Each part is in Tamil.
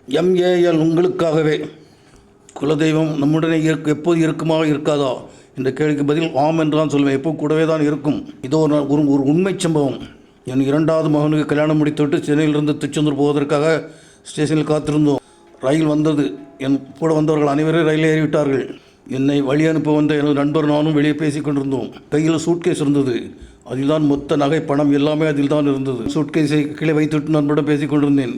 எம்ஏஎல் உங்களுக்காகவே குலதெய்வம் நம்முடனே எப்போது இருக்குமா இருக்காதா என்ற கேள்விக்கு பதில் ஆம் என்று தான் சொல்லுவேன். எப்போ கூடவே தான் இருக்கும். இதோ ஒரு உண்மை சம்பவம். என் 2வது மகனுக்கு கல்யாணம் முடித்துவிட்டு சென்னையிலிருந்து திருச்செந்தூர் போவதற்காக ஸ்டேஷனில் காத்திருந்தோம். ரயில் வந்தது. என் கூட வந்தவர்கள் அனைவரும் ரயிலில் ஏறிவிட்டார்கள். என்னை வழி அனுப்ப வந்த எனது நண்பர் நானும் வெளியே பேசி கொண்டிருந்தோம். கையில் சூட்கேஸ் இருந்தது. அதில் தான் மொத்த நகை பணம் எல்லாமே அதில் தான் இருந்தது. சூட்கேஸை கீழே வைத்துவிட்டு நண்பரிடம் பேசி கொண்டிருந்தேன்.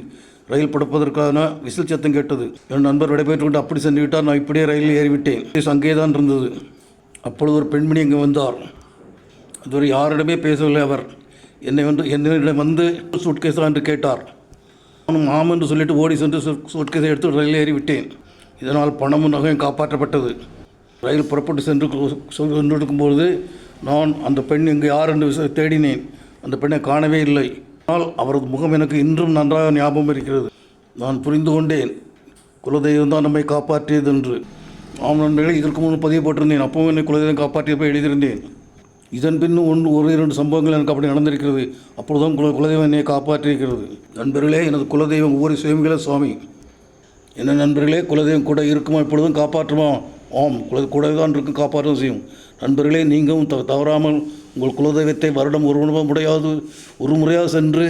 ரயில் படுப்பதற்கான விசில் சத்தம் கேட்டது. என் நண்பர் விடைபெற்று கொண்டு அப்படி சென்று விட்டார். நான் இப்படியே ரயிலில் ஏறிவிட்டேன். அங்கே தான் இருந்தது. அப்பொழுது ஒரு பெண்மணி இங்கே வந்தார். அதுவரை யாரிடமே பேசவில்லை. அவர் என்னிடம் வந்து சூட்கேஸா என்று கேட்டார். நானும் ஆம் என்று சொல்லிட்டு ஓடி சென்று சூட்கேஸை எடுத்து ரயிலில் ஏறிவிட்டேன். இதனால் பணமும் நகையும் காப்பாற்றப்பட்டது. ரயில் புறப்பட்டு சென்று இருக்கும்பொழுது நான் அந்த பெண் இங்கு யார் என்று தேடினேன். அந்த பெண்ணை காணவே இல்லை. ஆனால் அவரது முகம் எனக்கு இன்றும் நன்றாக ஞாபகம் இருக்கிறது. நான் புரிந்து கொண்டேன், குலதெய்வம் தான் நம்மை காப்பாற்றியது என்று. ஆம் நண்பர்களே, இதற்கு முன் பதிவு போட்டிருந்தேன். அப்பவும் என்னை குலதெய்வம் காப்பாற்றியப்போ எழுதியிருந்தேன். இதன் பின்னும் 1-2 சம்பவங்கள் எனக்கு அப்படி நடந்திருக்கிறது. அப்பொழுதுதான் குலதெய்வம் என்னை காப்பாற்றியிருக்கிறது. நண்பர்களே, எனது குலதெய்வம் ஒவ்வொரு சுயமிகள சுவாமி. என்ன நண்பர்களே, குலதெய்வம் கூட இருக்குமா, இப்பொழுதும் காப்பாற்றுமா? ஆம், கூடவே தான் இருக்கும், காப்பாற்றும் செய்யும். நண்பர்களே, நீங்களும் தவறாமல் உங்கள் குலதெய்வத்தை வருடம் ஒரு முறையாக சென்று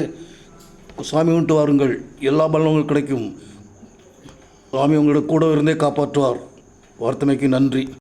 சாமி கும்பிட்டு வாருங்கள். எல்லா பலனும் உங்களுக்கு கிடைக்கும். சாமி உங்களோட கூட இருந்தே காப்பாற்றுவார். வார்த்தைமைக்கு நன்றி.